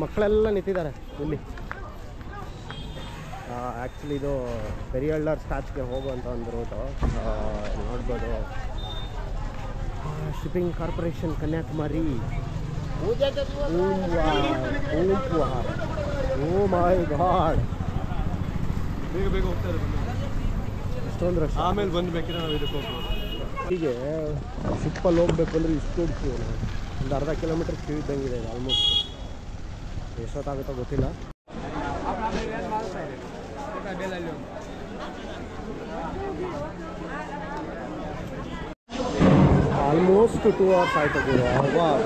ಮಕ್ಕಳೆಲ್ಲ ನಿಂತಿದ್ದಾರೆ ಇಲ್ಲಿ. ಆ್ಯಕ್ಚುಲಿ ಇದು ಪೆರಿಯಳ್ಳರ್ ಸ್ಟ್ಯಾಚ್ಗೆ ಹೋಗುವಂಥ ಒಂದು ರೂಟು ನೋಡ್ಬೋದು. Shipping corporation Kanyakumari. Oh my god, ಬೇಗ ಬೇಗ ಹೋಗ್ತಾರೆ. ಇಷ್ಟೊಂದು ರಶ್. ಆಮೇಲೆ ಬಂದ್ಬೇಕಿದ್ರೆ ನಾವು ಇದಕ್ಕೆ ಹೋಗ್ಬೋದು. ಹೀಗೆ ಶಿಪ್ಪಲ್ಲಿ ಹೋಗ್ಬೇಕು ಅಂದರೆ ಇಷ್ಟೊಂದು ಕ್ಯೂ. ಒಂದು ಅರ್ಧ ಕಿಲೋಮೀಟರ್ ಕ್ಯೂ ಇದ್ದಂಗಿದೆ ಇದು ಆಲ್ಮೋಸ್ಟ್. ಎಷ್ಟೊತ್ತಾಗುತ್ತೋ ಗೊತ್ತಿಲ್ಲ. ಆಲ್ಮೋಸ್ಟ್ 2 hours ಆಯ್ತು.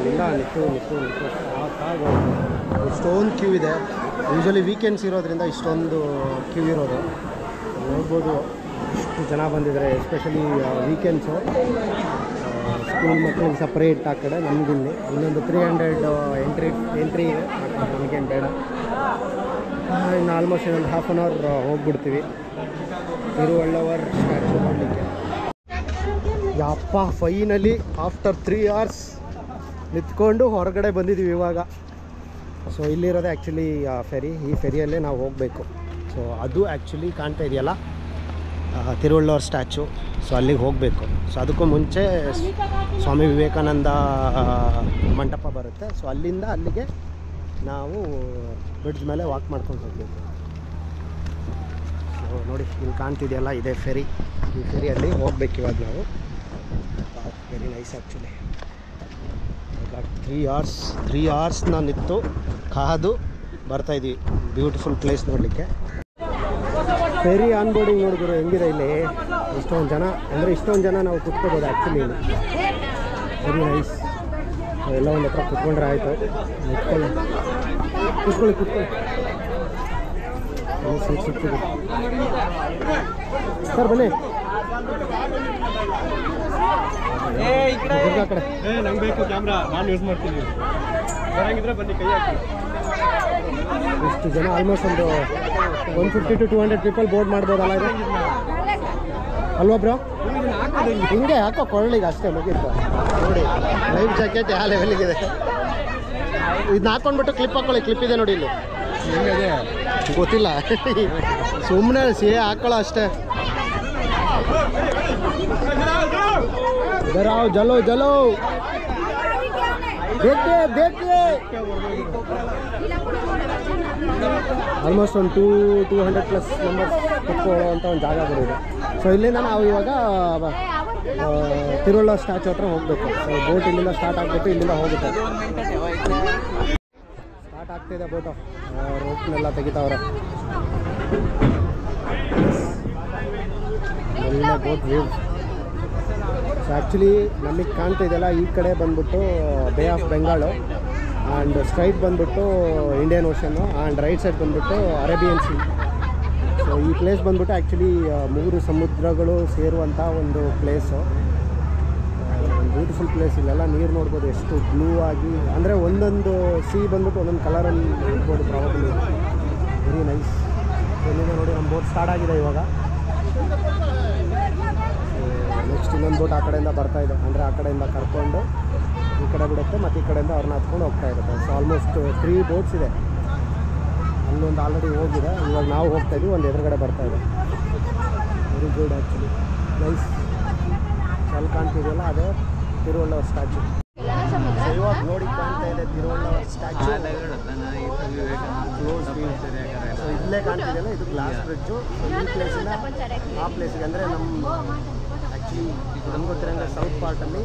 ಇಲ್ಲ ನಿಂತು ಸಾಕಾಗೋದು. ಇಷ್ಟೊಂದು ಕ್ಯೂ ಇದೆ. ಯೂಶ್ವಲಿ ವೀಕೆಂಡ್ಸ್ ಇರೋದ್ರಿಂದ ಇಷ್ಟೊಂದು ಕ್ಯೂ ಇರೋದು. ನೋಡ್ಬೋದು ಇಷ್ಟು ಜನ ಬಂದಿದ್ದಾರೆ, ಎಸ್ಪೆಷಲಿ ವೀಕೆಂಡ್ಸು. ಸ್ಕೂಲ್ ಮಕ್ಕಳಿಗೆ ಸಪ್ರೇಟ್ ಆ ಕಡೆ, ನಮಗಿಲ್ಲಿ ಇನ್ನೊಂದು 300 ಎಂಟ್ರಿ ಇದೆ. ನಮಗೇನು ಬೇಡ. ಇನ್ನು ಆಲ್ಮೋಸ್ಟ್ ಇನ್ನೊಂದು ಹಾಫ್ ಆನ್ ಅವರ್ ಹೋಗ್ಬಿಡ್ತೀವಿ ತಿರುವಳ್ಳವರ್ ಸ್ಟ್ಯಾಚ್ಯೂ ನೋಡಲಿಕ್ಕೆ. ಯಪ್ಪ, ಫೈನಲಿ ಆಫ್ಟರ್ 3 hours ನಿಂತ್ಕೊಂಡು ಹೊರಗಡೆ ಬಂದಿದ್ದೀವಿ ಇವಾಗ. ಸೊ ಇಲ್ಲಿರೋದೇ ಆ್ಯಕ್ಚುಲಿ ಫೆರಿ. ಈ ಫೆರಿಯಲ್ಲೇ ನಾವು ಹೋಗಬೇಕು. ಸೊ ಅದು ಆ್ಯಕ್ಚುಲಿ ಕಾಣ್ತಾ ಇದೆಯಲ್ಲ ತಿರುವಳ್ಳವರ್ ಸ್ಟ್ಯಾಚು. ಸೊ ಅಲ್ಲಿಗೆ ಹೋಗಬೇಕು. ಸೊ ಅದಕ್ಕೂ ಮುಂಚೆ ಸ್ವಾಮಿ ವಿವೇಕಾನಂದ ಮಂಟಪ ಬರುತ್ತೆ. ಸೊ ಅಲ್ಲಿಂದ ಅಲ್ಲಿಗೆ ನಾವು ಬ್ರಿಡ್ಜ್ ಮೇಲೆ ವಾಕ್ ಮಾಡ್ಕೊಂಡು ಹೋಗಬೇಕು. ಸೊ ನೋಡಿ, ಇಲ್ಲಿ ಕಾಣ್ತಿದೆಯಲ್ಲ ಇದೇ ಫೆರಿ. ಈ ಫೆರಿಯಲ್ಲಿ ಹೋಗ್ಬೇಕು ಇವಾಗ ನಾವು. Very nice actually. 3 hours ನಾನು ನಿಂತು ಕಾದು ಬರ್ತಾಯಿದ್ವಿ. ಬ್ಯೂಟಿಫುಲ್ ಪ್ಲೇಸ್ ನೋಡಲಿಕ್ಕೆ. ಫೆರಿ ಆನ್ ಬೋರ್ಡಿಂಗ್ ನೋಡಿದ್ರು ಹೆಂಗಿದೆ ಇಲ್ಲಿ. ಇಷ್ಟೊಂದು ಜನ ನಾವು ಕುತ್ಕೋಬೋದು ಆ್ಯಕ್ಚುಲಿ ಇಲ್ಲಿ. Very nice. ಎಲ್ಲ ಒಂದು ಹತ್ರ ಕುತ್ಕೊಂಡ್ರೆ ಆಯಿತು. ಕುತ್ಕೊಳ್ಳಿ ಸೀಟ್ ಸಿಗ್ತದೆ ಸರ್, ಬನ್ನಿ. ಕಡೆ ನಂಗೆ ಬೇಕು ಕ್ಯಾಮ್ರಾ, ನಾನು ಯೂಸ್ ಮಾಡ್ತೀನಿ. ಬರಂಗಿದ್ರೆ ಬನ್ನಿ, ಕೈ ಹಾಕಿ. ಇಷ್ಟು ಜನ ಆಲ್ಮೋಸ್ಟ್ ಒಂದು 150 to 200 ಪೀಪಲ್ ಬೋರ್ಡ್ ಮಾಡ್ಬೋದಲ್ಲ ಇದು, ಅಲ್ವಾ ಬ್ರೋ? ಹಿಂಗೆ ಹಾಕೋ ಕೊಳ್ಳಿಗೆ ಅಷ್ಟೇ, ಮುಗಿತ್ತು. ನೋಡಿ ಲೈಫ್ ಜಾಕೆಟ್ ಯಾವ ಲೆವೆಲಿಗಿದೆ. ಇದನ್ನ ಹಾಕೊಂಡ್ಬಿಟ್ಟು ಕ್ಲಿಪ್ ಹಾಕೊಳ್ಳಿ. ಕ್ಲಿಪ್ ಇದೆ ನೋಡಿ ಇಲ್ಲಿ. ಹೆಂಗಿದೆ ಗೊತ್ತಿಲ್ಲ, ಸುಮ್ಮನೆ ಹಾಕೊಳ್ಳೋ ಅಷ್ಟೇ. डराओ, जलो जलो, देखिए ಆಲ್ಮೋಸ್ಟ್ ಒಂದು 200+ ಮೆಂಬರ್ಸ್ ಕುತ್ಕೊಳ್ಳುವಂಥ ಒಂದು ಜಾಗ ಬರೋದು. ಸೊ ಇಲ್ಲಿಂದ ನಾವು ಇವಾಗ ತಿರುವಳ್ಳವರ್ ಸ್ಟ್ಯಾಚು ಹತ್ರ ಹೋಗಬೇಕು. ಸೊ ಬೋಟ್ ಇಲ್ಲಿಂದ ಸ್ಟಾರ್ಟ್ ಆಗಿಬಿಟ್ಟು ಇಲ್ಲಿಂದ ಹೋಗುತ್ತೆ. ಸ್ಟಾರ್ಟ್ ಆಗ್ತಿದೆ ಬೋಟು. ರೋಪ್ನೆಲ್ಲ ತೆಗಿತಾವ್ರೆ. ಒಳ್ಳೆ ಬೋಟ್ ವ್ಯೂ. ಸೊ ಆ್ಯಕ್ಚುಲಿ ನಮಗೆ ಕಾಣ್ತಾ ಇದೆಯಲ್ಲ, ಈ ಕಡೆ ಬಂದ್ಬಿಟ್ಟು bay of Bengal, and straight ಬಂದ್ಬಿಟ್ಟು ಇಂಡಿಯನ್ ಓಷನ್ನು, ಆ್ಯಂಡ್ ರೈಟ್ ಸೈಡ್ ಬಂದ್ಬಿಟ್ಟು ಅರೇಬಿಯನ್ ಸಿ. ಸೊ ಈ ಪ್ಲೇಸ್ ಬಂದ್ಬಿಟ್ಟು ಆ್ಯಕ್ಚುಲಿ 3 ಸಮುದ್ರಗಳು ಸೇರುವಂಥ ಒಂದು ಪ್ಲೇಸು. Beautiful place. ಇಲ್ಲೆಲ್ಲ ನೀರು ನೋಡ್ಬೋದು ಎಷ್ಟು ಬ್ಲೂ ಆಗಿ, ಅಂದರೆ ಒಂದೊಂದು ಸಿ ಬಂದ್ಬಿಟ್ಟು ಒಂದೊಂದು ಕಲರಲ್ಲಿ ಇರ್ಬೋದು ಪ್ರಾಬಬ್ಲಿ. Very nice. ಇಲ್ಲಿಂದ ನೋಡಿ ನಮ್ಮ ಬೋಟ್ ಸ್ಟಾರ್ಟ್ ಆಗಿದೆ ಇವಾಗ. ನೆಕ್ಸ್ಟ್ ಇನ್ನೊಂದು ಬೋಟ್ ಆ ಕಡೆಯಿಂದ ಬರ್ತಾಯಿದೆ, ಅಂದರೆ ಆ ಕಡೆಯಿಂದ ಕರ್ಕೊಂಡು ಈ ಕಡೆ ಬಿಡುತ್ತೆ, ಮತ್ತು ಈ ಕಡೆಯಿಂದ ಅವ್ರನ್ನ ಹತ್ಕೊಂಡು ಹೋಗ್ತಾ ಇರುತ್ತೆ. ಸೊ ಆಲ್ಮೋಸ್ಟ್ 3 ಬೋಟ್ಸ್ ಇದೆ. ಅಲ್ಲೊಂದು ಆಲ್ರೆಡಿ ಹೋಗಿದೆ, ಇವಾಗ ನಾವು ಹೋಗ್ತಾಯಿದ್ವಿ, ಒಂದು ಎದುರುಗಡೆ ಬರ್ತಾಯಿದೆ. Very good actually, nice. ಅಲ್ಲಿ ಕಾಣ್ತಿದೆಯಲ್ಲ ಅದೇ ತಿರುವಳ್ಳವರ್ ಸ್ಟ್ಯಾಚು. ಇವಾಗ ನೋಡಿ ಕಾಣ್ತಾ ಇದೆ ತಿರುವಳ್ಳವರ್ ಸ್ಟ್ಯಾಚು. Close view. ಸೊ ಇಲ್ಲೇ ಕಾಣ್ತಿದೆಯಲ್ಲ ಇದು ಗ್ಲಾಸ್ ಬ್ರಿಡ್ಜು. ಸೊ ಈ ಪ್ಲೇಸಿಂದ ಆ ಪ್ಲೇಸಿಗೆ, ಅಂದರೆ ನಮ್ಮ ಆ್ಯಕ್ಚುಲಿ ನಮ್ಗೆ ಗೊತ್ತಿರೋಂಗೆ ಸೌತ್ ಪಾರ್ಟಲ್ಲಿ,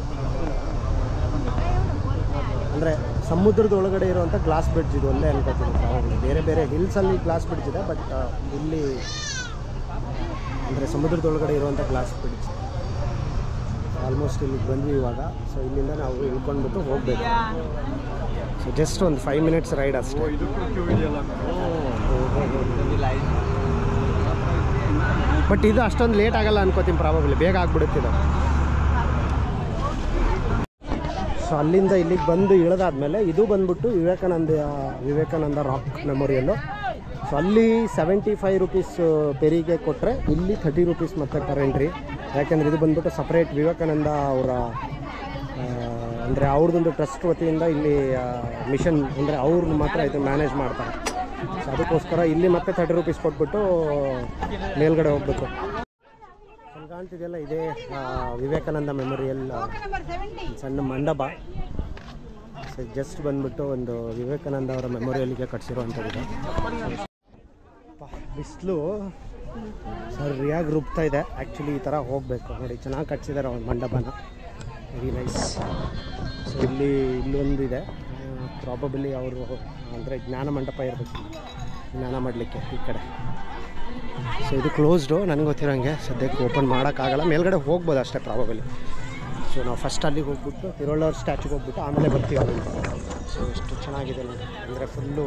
ಅಂದರೆ ಸಮುದ್ರದ ಒಳಗಡೆ ಇರುವಂಥ ಗ್ಲಾಸ್ ಬ್ರಿಡ್ಜ್ ಇದು ಒಂದೇ ಅನ್ಕೋತೀನಿ. ಬೇರೆ ಬೇರೆ ಹಿಲ್ಸಲ್ಲಿ ಗ್ಲಾಸ್ ಬ್ರಿಡ್ಜ್ ಇದೆ, ಬಟ್ ಇಲ್ಲಿ ಅಂದರೆ ಸಮುದ್ರದ ಒಳಗಡೆ ಇರುವಂಥ ಗ್ಲಾಸ್ ಬ್ರಿಡ್ಜ್. ಆಲ್ಮೋಸ್ಟ್ ಇಲ್ಲಿಗೆ ಬಂದ್ವಿ ಇವಾಗ. ಸೊ ಇಲ್ಲಿಂದ ನಾವು ಇಳ್ಕೊಂಡ್ಬಿಟ್ಟು ಹೋಗಬೇಕು. ಸೊ ಜಸ್ಟ್ ಒಂದು 5 minutes ರೈಡ್ ಅಷ್ಟೇ. ಬಟ್ ಇದು ಅಷ್ಟೊಂದು ಲೇಟ್ ಆಗಲ್ಲ ಅನ್ಕೋತೀನಿ, ಪ್ರಾಬಬ್ಲಿ ಬೇಗ ಆಗ್ಬಿಡುತ್ತಿದೆ. ಸೊ ಅಲ್ಲಿಂದ ಇಲ್ಲಿಗೆ ಬಂದು ಇಳಿದಾದ್ಮೇಲೆ ಇದು ಬಂದ್ಬಿಟ್ಟು ವಿವೇಕಾನಂದ ರಾಕ್ ಮೆಮೋರಿಯಲ್ಲು. ಸೊ ಅಲ್ಲಿ 75 rupees ಪೆರಿಗೆ ಕೊಟ್ಟರೆ, ಇಲ್ಲಿ 30 rupees ಮತ್ತೆ ಪರ್ ಎಂಟ್ರಿ. ಯಾಕೆಂದರೆ ಇದು ಬಂದ್ಬಿಟ್ಟು ಸಪ್ರೇಟ್ ವಿವೇಕಾನಂದ ಅವರ ಅಂದರೆ ಅವ್ರದ್ದೊಂದು ಟ್ರಸ್ಟ್ ವತಿಯಿಂದ ಇಲ್ಲಿ ಮಿಷನ್ ಅಂದರೆ ಅವ್ರನ್ನ ಮಾತ್ರ ಇದು ಮ್ಯಾನೇಜ್ ಮಾಡ್ತಾರೆ. ಸೊ ಅದಕ್ಕೋಸ್ಕರ ಇಲ್ಲಿ ಮತ್ತೆ 30 ರೂಪೀಸ್ ಕೊಟ್ಬಿಟ್ಟು ಮೇಲ್ಗಡೆ ಹೋಗ್ಬೇಕು. ಅಲ್ಲಿ ಕಾಣ್ತಿದೆಯಲ್ಲ ಇದೇ ವಿವೇಕಾನಂದ ಮೆಮೋರಿಯಲ್ ಸಣ್ಣ ಮಂಟಪ. ಸೊ ಜಸ್ಟ್ ಬಂದ್ಬಿಟ್ಟು ಒಂದು ವಿವೇಕಾನಂದ ಅವರ ಮೆಮೋರಿಯಲ್ಗೆ ಕಟ್ಸಿರೋವಂಥದ್ದು. ಬಿಸಿಲು ಸರಿಯಾಗಿ ರುಬ್ತಾ ಇದೆ. ಆ್ಯಕ್ಚುಲಿ ಈ ಥರ ಹೋಗಬೇಕು ನೋಡಿ, ಚೆನ್ನಾಗಿ ಕಟ್ಸಿದ್ದಾರೆ ಒಂದು ಮಂಟಪನ, ವೆರಿ ನೈಸ್. ಸೊ ಇಲ್ಲೊಂದು ಇದೆ, ಪ್ರಾಬಬಲಿ ಅವರು ಅಂದರೆ ಜ್ಞಾನ ಮಂಟಪ ಇರಬೇಕು, ಜ್ಞಾನ ಮಾಡಲಿಕ್ಕೆ ಈ ಕಡೆ. ಸೊ ಇದು ಕ್ಲೋಸ್ಡು ನನಗೆ ಗೊತ್ತಿರೋಂಗೆ, ಸದ್ಯಕ್ಕೆ ಓಪನ್ ಮಾಡೋಕ್ಕಾಗಲ್ಲ. ಮೇಲ್ಗಡೆ ಹೋಗ್ಬೋದು ಅಷ್ಟೇ ಪ್ರಾಬಬಲಿ. ಸೊ ನಾವು ಫಸ್ಟ್ ಅಲ್ಲಿಗೆ ಹೋಗ್ಬಿಟ್ಟು ತಿರುವಳ್ಳವ್ರ ಸ್ಟ್ಯಾಚ್ಯೂಗೆ ಹೋಗ್ಬಿಟ್ಟು ಆಮೇಲೆ ಬರ್ತೀವಿ ಅಲ್ಲಿ. ಸೊ ಎಷ್ಟು ಚೆನ್ನಾಗಿದೆ ನೋಡಿ, ಅಂದರೆ ಫುಲ್ಲು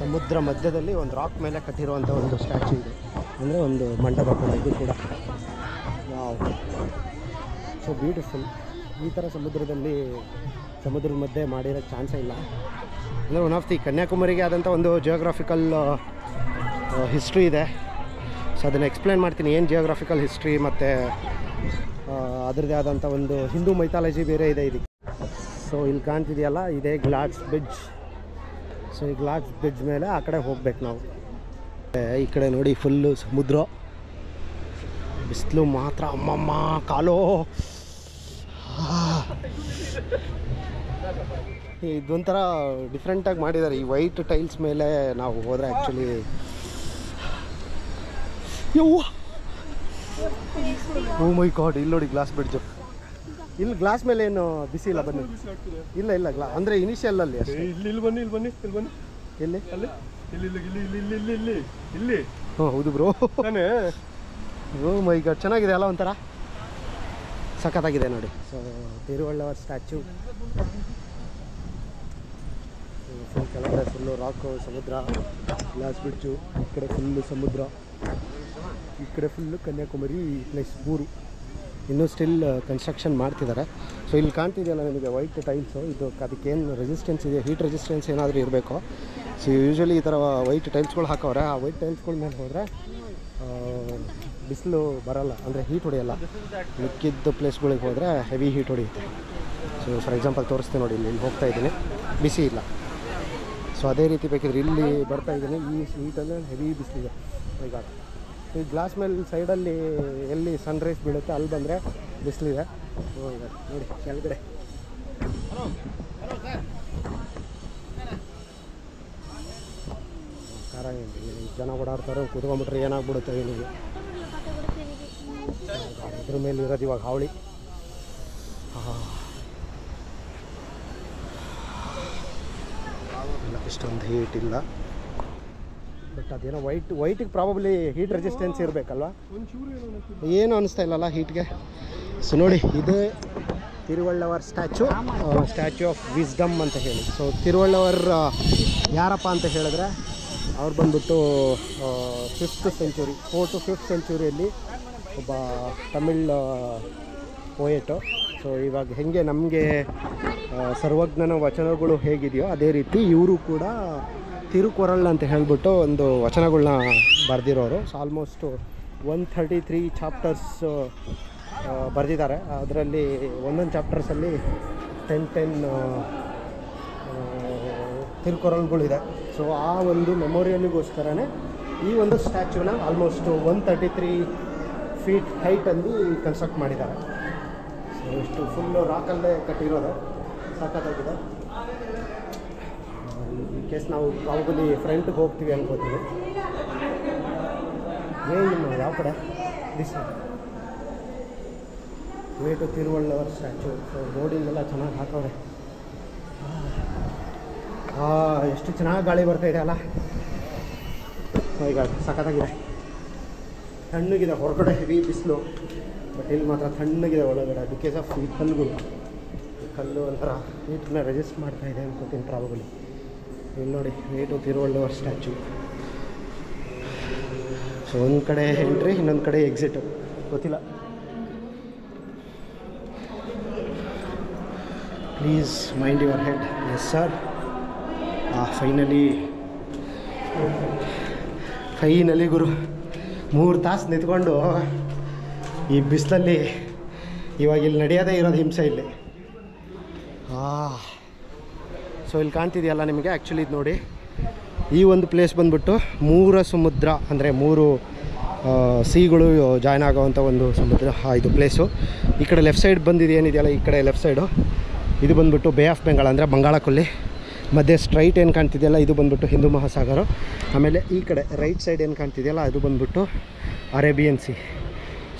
ಸಮುದ್ರ ಮಧ್ಯದಲ್ಲಿ ಒಂದು ರಾಕ್ ಮೇಲೆ ಕಟ್ಟಿರುವಂಥ ಒಂದು ಸ್ಟ್ಯಾಚ್ಯೂ ಇದೆ, ಅಂದರೆ ಒಂದು ಮಂಟಪ ಕೂಡ ಇದು ಕೂಡ. Wow, so beautiful. ಈ ಥರ ಸಮುದ್ರದ ಮಧ್ಯೆ ಮಾಡಿರೋ ಚಾನ್ಸೇ ಇಲ್ಲ. ಅಂದರೆ ಒನ್ ಆಫ್ ದಿ ಕನ್ಯಾಕುಮಾರಿಗೆ ಆದಂಥ ಒಂದು ಜಿಯೋಗ್ರಾಫಿಕಲ್ ಹಿಸ್ಟ್ರಿ ಇದೆ. ಸೊ ಅದನ್ನು ಎಕ್ಸ್ಪ್ಲೇನ್ ಮಾಡ್ತೀನಿ, ಏನು ಜಿಯೋಗ್ರಾಫಿಕಲ್ ಹಿಸ್ಟ್ರಿ ಮತ್ತು ಅದರದ್ದೇ ಆದಂಥ ಒಂದು ಹಿಂದೂ ಮೈಥಾಲಜಿ ಬೇರೆ ಇದೆ ಇದಕ್ಕೆ. ಸೊ ಇಲ್ಲಿ ಕಾಣ್ತಿದೆಯಲ್ಲ ಇದೇ ಗ್ಲಾಸ್ ಬ್ರಿಡ್ಜ್. ಸೊ ಈ ಗ್ಲಾಸ್ ಬ್ರಿಡ್ಜ್ ಮೇಲೆ ಆ ಕಡೆ ಹೋಗ್ಬೇಕು ನಾವು. ಈ ಕಡೆ ನೋಡಿ ಫುಲ್ಲು ಸಮುದ್ರ, ಬಿಸಿಲು ಮಾತ್ರ ಅಮ್ಮಮ್ಮ ಕಾಲೋ. ಇದೊಂಥರ ಡಿಫ್ರೆಂಟಾಗಿ ಮಾಡಿದ್ದಾರೆ ಈ ವೈಟ್ ಟೈಲ್ಸ್ ಮೇಲೆ ನಾವು ಹೋದರೆ. ಆ್ಯಕ್ಚುಲಿ ಓ ಮೈ ಗಾಡ್, ಇಲ್ಲಿ ನೋಡಿ ಗ್ಲಾಸ್ ಬ್ರಿಡ್ಜು. ಇಲ್ಲಿ ಗ್ಲಾಸ್ ಮೇಲೆ ಏನು ಬಿಸಿ ಇಲ್ಲ, ಬನ್ನಿ. ಇಲ್ಲ ಅಂದರೆ ಇನಿಷಿಯಲಲ್ಲಿ ಅಷ್ಟೇ. ಇಲ್ಲಿ ಬನ್ನಿ ಎಲ್ಲಿ ಇಲ್ಲಿ ಹ್ಞೂ ಹೌದು ಬ್ರೋ. ಓ ಮೈ ಗಾಡ್, ಚೆನ್ನಾಗಿದೆ ಅಲ್ಲ, ಒಂಥರ ಸಖತ್ತಾಗಿದೆ ನೋಡಿ. ಸೊ ತಿರುವಳ್ಳವರ್ ಸ್ಟ್ಯಾಚ್ಯೂ ಫುಲ್ ಕೆಳಗಡೆ ಫುಲ್ಲು ರಾಕು, ಸಮುದ್ರ, ಗ್ಲಾಸ್ ಬ್ರಿಡ್ಜು. ಈ ಕಡೆ ಫುಲ್ಲು ಸಮುದ್ರ, ಈ ಕಡೆ ಫುಲ್ಲು ಕನ್ಯಾಕುಮಾರಿ ಪ್ಲೇಸ್ 3 ಇನ್ನೂ ಸ್ಟಿಲ್ ಕನ್ಸ್ಟ್ರಕ್ಷನ್ ಮಾಡ್ತಿದ್ದಾರೆ. ಸೊ ಇಲ್ಲಿ ಕಾಣ್ತಿದೆಯಲ್ಲ ನಿಮಗೆ ವೈಟ್ ಟೈಲ್ಸು, ಇದು ಅದಕ್ಕೇನು ರೆಸಿಸ್ಟೆನ್ಸ್ ಇದೆ, ಹೀಟ್ ರೆಸಿಸ್ಟೆನ್ಸ್ ಏನಾದರೂ ಇರಬೇಕು. ಸೊ ಯೂಶ್ವಲಿ ಈ ಥರ ವೈಟ್ ಟೈಲ್ಸ್ಗಳು ಹಾಕವ್ರೆ. ಆ ವೈಟ್ ಟೈಲ್ಸ್ಗಳ ಮೇಲೆ ಹೋದರೆ ಬಿಸಿಲು ಬರೋಲ್ಲ, ಅಂದರೆ ಹೀಟ್ ಹೊಡೆಯಲ್ಲ. ಮಿಕ್ಕಿದ್ದ ಪ್ಲೇಸ್ಗಳಿಗೆ ಹೋದರೆ ಹೆವಿ ಹೀಟ್ ಹೊಡೆಯುತ್ತೆ. ಸೊ ಫಾರ್ ಎಕ್ಸಾಂಪಲ್ ತೋರಿಸ್ತೀನಿ ನೋಡಿ, ಇಲ್ಲಿ ಹೋಗ್ತಾ ಇದ್ದೀನಿ, ಬಿಸಿ ಇಲ್ಲ. ಸೊ ಅದೇ ರೀತಿ ಬೇಕಿದ್ರೆ ಇಲ್ಲಿ ಬರ್ತಾ ಇದ್ದೀನಿ, ಈ ಹೀಟಲ್ಲಿ ಹೆವಿ ಬಿಸಿಲಿದೆ. ಈಗ ಈ ಗ್ಲಾಸ್ ಮೇಲೆ ಸೈಡಲ್ಲಿ ಎಲ್ಲಿ ಸನ್ರೈಸ್ ಬೀಳುತ್ತೆ ಅಲ್ಲಿ ಬಂದರೆ ಬಿಸಿಲಿದೆ. ಈಗ ನೋಡಿ ಕೆಳಗಡೆ ಕಾರ ಜನ ಓಡಾಡ್ತಾರೆ, ಕೂತ್ಕೊಂಡ್ಬಿಟ್ರೆ ಏನಾಗ್ಬಿಡುತ್ತೆ ನಿಮಗೆ. ಇದ್ರ ಮೇಲೆ ಇರೋದು ಇವಾಗ ಹಾವಳಿ. ಇಲ್ಲ ಇಷ್ಟೊಂದು ಹೀಟ್ ಇಲ್ಲ, ಬಟ್ ಅದೇನೋ ವೈಟಿಗೆ ಪ್ರಾಬಬ್ಲಿ ಹೀಟ್ ರೆಸಿಸ್ಟೆನ್ಸ್ ಇರಬೇಕಲ್ವ, ಏನು ಅನಿಸ್ತಾ ಇಲ್ಲಲ್ಲ ಹೀಟ್ಗೆ. ಸೊ ನೋಡಿ ಇದೇ ತಿರುವಳ್ಳವರ್ ಸ್ಟ್ಯಾಚ್ಯೂ ಆಫ್ ವಿಸ್ಡಮ್ ಅಂತ ಹೇಳಿ. ಸೊ ತಿರುವಳ್ಳವರ್ ಯಾರಪ್ಪ ಅಂತ ಹೇಳಿದ್ರೆ ಅವ್ರು ಬಂದ್ಬಿಟ್ಟು 5th century 4th to 5th ಸೆಂಚುರಿಯಲ್ಲಿ ಒಬ್ಬ ತಮಿಳ್ ಪೋಯೆಟು. ಸೊ ಇವಾಗ ಹೇಗೆ ನಮಗೆ ಸರ್ವಜ್ಞನ ವಚನಗಳು ಹೇಗಿದೆಯೋ ಅದೇ ರೀತಿ ಇವರು ಕೂಡ ತಿರುಕೊರಳ್ ಅಂತ ಹೇಳಿಬಿಟ್ಟು ಒಂದು ವಚನಗಳನ್ನ ಬರೆದಿರೋರು. ಸೊ ಆಲ್ಮೋಸ್ಟು 133 ಚಾಪ್ಟರ್ಸ್ ಬರೆದಿದ್ದಾರೆ. ಅದರಲ್ಲಿ ಒಂದೊಂದು ಚಾಪ್ಟರ್ಸಲ್ಲಿ 10 ತಿರುಕೊರಳ್ಗಳಿದೆ. ಸೊ ಆ ಒಂದು ಮೆಮೋರಿಯಲ್ಗೋಸ್ಕರನೇ ಈ ಒಂದು ಸ್ಟ್ಯಾಚ್ಯೂನ ಆಲ್ಮೋಸ್ಟ್ 133 ಫೀಟ್ ಹೈಟಲ್ಲಿ ಕನ್ಸ್ಟ್ರಕ್ಟ್ ಮಾಡಿದ್ದಾರೆ. ಸೊ ಇಷ್ಟು ಫುಲ್ಲು ರಾಕಲ್ಲೇ ಕಟ್ಟಿರೋದು, ಸಖತ್ತಾಗಿದೆ. ಇನ್ ಕೇಸ್ ನಾವು ಪ್ರಾಬಬಲಿ ಫ್ರಂಟ್ಗೆ ಹೋಗ್ತೀವಿ ಅನ್ಕೋತೀವಿ. ಏನು ಯಾವ ಕಡೆ this way to Thiruvalluvar statue. So boarding ಎಲ್ಲ ಚೆನ್ನಾಗಿ ಹಾಕವ್ರೆ. ಎಷ್ಟು ಚೆನ್ನಾಗಿ ಗಾಳಿ ಬರ್ತಾಯಿದೆ ಅಲ್ಲ. ಈಗ ಸಖತ್ತಾಗಿದೆ, ತಣ್ಣಗಿದೆ. ಹೊರಗಡೆ ಹೆವಿ ಬಿಸಿಲು, ಬಟ್ ಇಲ್ಲಿ ಮಾತ್ರ ತಣ್ಣಗಿದೆ ಒಳಗಡೆ ಬಿಕಾಸ್ ಆಫ್ ಈ ಕಲ್ಲುಗಳು. ಈ ಕಲ್ಲು ಒಂಥರ ಹೀಟನ್ನ ರೆಸಿಸ್ಟ್ ಮಾಡ್ತಾಯಿದೆ ಅನ್ಕೋತೀನಿ ಪ್ರಾಬಬಲಿ. ಇಲ್ಲಿ ನೋಡಿ way to Thiruvalluvar statue. So ಒಂದು ಕಡೆ ಎಂಟ್ರಿ, ಇನ್ನೊಂದು ಕಡೆ ಎಕ್ಸಿಟು, ಗೊತ್ತಿಲ್ಲ. Please mind your head. Yes sir. Finally ಗುರು 3 ತಾಸು ನಿಂತ್ಕೊಂಡು ಈ ಬಿಸಿಲಲ್ಲಿ ಇವಾಗ ಇಲ್ಲಿ ನಡೆಯೋದೇ ಇರೋದು ಹಿಂಸೆ ಇಲ್ಲಿ. ಸೊ ಇಲ್ಲಿ ಕಾಣ್ತಿದೆಯಲ್ಲ ನಿಮಗೆ, ಆ್ಯಕ್ಚುಲಿ ಇದು ನೋಡಿ, ಈ ಒಂದು ಪ್ಲೇಸ್ ಬಂದ್ಬಿಟ್ಟು 3 ಸಮುದ್ರ ಅಂದರೆ 3 ಸೀಗಳು ಜಾಯ್ನ್ ಆಗೋವಂಥ ಒಂದು ಸಮುದ್ರ ಇದು ಪ್ಲೇಸು. ಈ ಕಡೆ ಲೆಫ್ಟ್ ಸೈಡ್ ಬಂದಿದೆ ಏನಿದೆಯಲ್ಲ, ಈ ಕಡೆ ಲೆಫ್ಟ್ ಸೈಡು ಇದು ಬಂದ್ಬಿಟ್ಟು ಬೇ ಆಫ್ ಬೆಂಗಾಲ್ ಅಂದರೆ ಬಂಗಾಳ ಕೊಲ್ಲಿ. ಮಧ್ಯೆ ಸ್ಟ್ರೈಟ್ ಏನು ಕಾಣ್ತಿದೆಯಲ್ಲ ಇದು ಬಂದ್ಬಿಟ್ಟು ಹಿಂದೂ ಮಹಾಸಾಗರ. ಆಮೇಲೆ ಈ ಕಡೆ ರೈಟ್ ಸೈಡ್ ಏನು ಕಾಣ್ತಿದೆಯಲ್ಲ ಅದು ಬಂದ್ಬಿಟ್ಟು ಅರೇಬಿಯನ್ ಸಿ.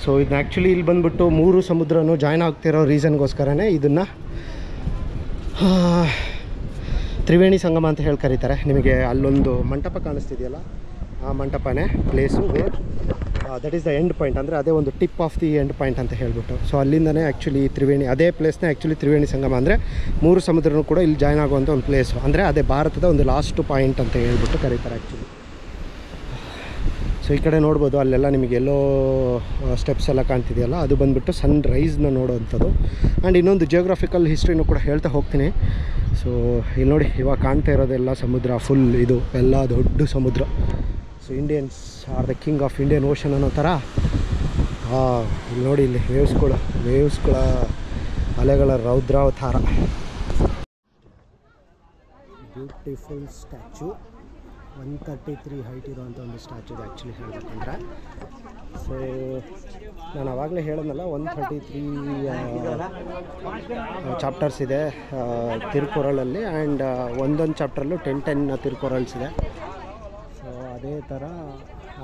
ಸೊ ಇದನ್ನ ಆ್ಯಕ್ಚುಲಿ ಇಲ್ಲಿ ಬಂದ್ಬಿಟ್ಟು 3 ಸಮುದ್ರನೂ ಜಾಯ್ನ್ ಆಗ್ತಿರೋ ರೀಸನ್ಗೋಸ್ಕರನೇ ಇದನ್ನು ತ್ರಿವೇಣಿ ಸಂಗಮ ಅಂತ ಹೇಳಿ ಕರೀತಾರೆ. ನಿಮಗೆ ಅಲ್ಲೊಂದು ಮಂಟಪ ಕಾಣಿಸ್ತಿದೆಯಲ್ಲ, ಆ ಮಂಟಪನೇ place that is the end point, ಅಂದರೆ ಅದೇ ಒಂದು tip of the end point ಅಂತ ಹೇಳ್ಬಿಟ್ಟು. ಸೊ ಅಲ್ಲಿಂದನೇ ಆ್ಯಕ್ಚುಲಿ ತ್ರಿವೇಣಿ, ಅದೇ ಪ್ಲೇಸ್ನೇ ಆ್ಯಕ್ಚುಲಿ ತ್ರಿವೇಣಿ ಸಂಗಮ ಅಂದರೆ 3 ಸಮುದ್ರನೂ ಕೂಡ ಇಲ್ಲಿ ಜಾಯ್ನ್ ಆಗುವಂಥ ಒಂದು ಪ್ಲೇಸು, ಅಂದರೆ ಅದೇ ಭಾರತದ ಒಂದು ಲಾಸ್ಟ್ ಪಾಯಿಂಟ್ ಅಂತ ಹೇಳ್ಬಿಟ್ಟು ಕರೀತಾರೆ ಆ್ಯಕ್ಚುಲಿ. ಸೊ ಈ ಕಡೆ ನೋಡ್ಬೋದು, ಅಲ್ಲೆಲ್ಲ ನಿಮಗೆ ಎಲ್ಲೋ ಸ್ಟೆಪ್ಸ್ ಎಲ್ಲ ಕಾಣ್ತಿದೆಯಲ್ಲ, ಅದು ಬಂದುಬಿಟ್ಟು ಸನ್ ರೈಸ್ನ ನೋಡೋವಂಥದ್ದು. ಆ್ಯಂಡ್ ಇನ್ನೊಂದು ಜಿಯೋಗ್ರಫಿಕಲ್ ಹಿಸ್ಟ್ರಿನೂ ಕೂಡ ಹೇಳ್ತಾ ಹೋಗ್ತೀನಿ. ಸೊ ಇಲ್ಲಿ ನೋಡಿ, ಇವಾಗ ಕಾಣ್ತಾ ಇರೋದೆಲ್ಲ ಸಮುದ್ರ, ಫುಲ್ ಇದು ಎಲ್ಲ ದೊಡ್ಡ ಸಮುದ್ರ. So Indians are the king of Indian ocean ಅನ್ನೋ ಥರ ಇಲ್ಲಿ ನೋಡಿ, ಇಲ್ಲಿ ವೇವ್ಸ್ಗಳ ಅಲೆಗಳ ರೌದ್ರಾವತಾರ. ಬ್ಯೂಟಿಫುಲ್ ಸ್ಟ್ಯಾಚು, 133 ಹೈಟ್ ಇರೋವಂಥ ಒಂದು ಸ್ಟ್ಯಾಚು ಇದೆ ಆ್ಯಕ್ಚುಲಿ ಹೇಳಬೇಕಂದ್ರೆ. ಸೊ ನಾನು ಆವಾಗಲೇ ಹೇಳಿದ್ನಲ್ಲ, 133 ಚಾಪ್ಟರ್ಸ್ ಇದೆ ತಿರುಕುರಳಲ್ಲಿ. ಆ್ಯಂಡ್ ಒಂದೊಂದು ಚಾಪ್ಟ್ರಲ್ಲೂ 10 ತಿರುಕುರಳ್ಸ್ ಇದೆ. ಸೊ ಅದೇ ಥರ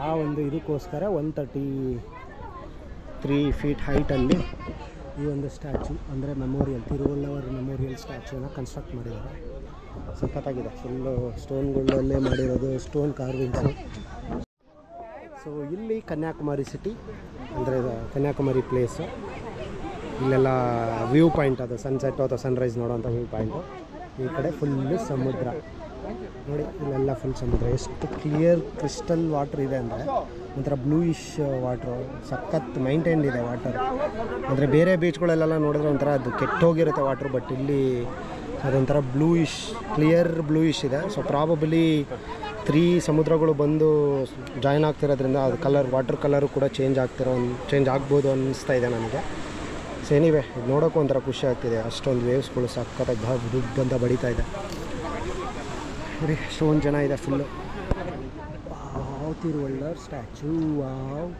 ಆ ಒಂದು ಇದಕ್ಕೋಸ್ಕರ 133 ಫೀಟ್ ಹೈಟಲ್ಲಿ ಈ ಒಂದು ಸ್ಟ್ಯಾಚು ಅಂದರೆ ಮೆಮೋರಿಯಲ್, ತಿರುವಲ್ಲವರ್ ಮೆಮೋರಿಯಲ್ ಸ್ಟ್ಯಾಚುನ ಕನ್ಸ್ಟ್ರಕ್ಟ್ ಮಾಡಿದ್ದಾರೆ. ಸಖತ್ತಾಗಿದೆ, ಫುಲ್ಲು ಸ್ಟೋನ್ಗಳಲ್ಲೇ ಮಾಡಿರೋದು, ಸ್ಟೋನ್ ಕಾರ್ವಿಂಗ್ಸು. ಸೊ ಇಲ್ಲಿ ಕನ್ಯಾಕುಮಾರಿ ಸಿಟಿ ಅಂದರೆ ಕನ್ಯಾಕುಮಾರಿ ಪ್ಲೇಸು, ಇಲ್ಲೆಲ್ಲ ವ್ಯೂ ಪಾಯಿಂಟ್, ಅದು ಸನ್ಸೆಟ್ ಅಥವಾ ಸನ್ರೈಸ್ ನೋಡೋವಂಥ ವ್ಯೂ ಪಾಯಿಂಟು. ಈ ಕಡೆ ಫುಲ್ಲು ಸಮುದ್ರ ನೋಡಿ, ಇಲ್ಲೆಲ್ಲ ಫುಲ್ ಸಮುದ್ರ. ಎಷ್ಟು ಕ್ಲಿಯರ್ ಕ್ರಿಸ್ಟಲ್ ವಾಟ್ರ್ ಇದೆ ಅಂದರೆ ಒಂಥರ ಬ್ಲೂಯಿಶ್ ವಾಟ್ರು, ಸಖತ್ ಮೈಂಟೈನ್ಡ್ ಇದೆ ವಾಟರ್. ಅಂದರೆ ಬೇರೆ ಬೀಚ್ಗಳಲ್ಲೆಲ್ಲ ನೋಡಿದ್ರೆ ಒಂಥರ ಅದು ಕೆಟ್ಟೋಗಿರುತ್ತೆ ವಾಟ್ರು, ಬಟ್ ಇಲ್ಲಿ ಅದೊಂಥರ ಬ್ಲೂಯಿಶ್, ಕ್ಲಿಯರ್ ಬ್ಲೂಯಿಶ್ ಇದೆ. ಸೊ ಪ್ರಾಬಬಲಿ 3 ಸಮುದ್ರಗಳು ಬಂದು ಜಾಯ್ನ್ ಆಗ್ತಿರೋದ್ರಿಂದ ಅದು ಕಲರ್, ವಾಟರ್ ಕಲರು ಕೂಡ ಚೇಂಜ್ ಆಗ್ಬೋದು ಅನ್ನಿಸ್ತಾ ಇದೆ ನನಗೆ. ಸೊ ಎನಿವೆ, ಇದು ನೋಡೋಕ್ಕೂ ಒಂಥರ ಖುಷಿ ಆಗ್ತಿದೆ, ಅಷ್ಟೊಂದು ವೇವ್ಸ್ಗಳು ಸಖತ್ತಾಗಿ ದುಡ್ಡಂತ ಬಡಿತಾ ಇದೆ. ಬರೀ ಎಷ್ಟೊಂದು ಜನ ಇದೆ full. Wow, Thiruvalluvar statue, wow.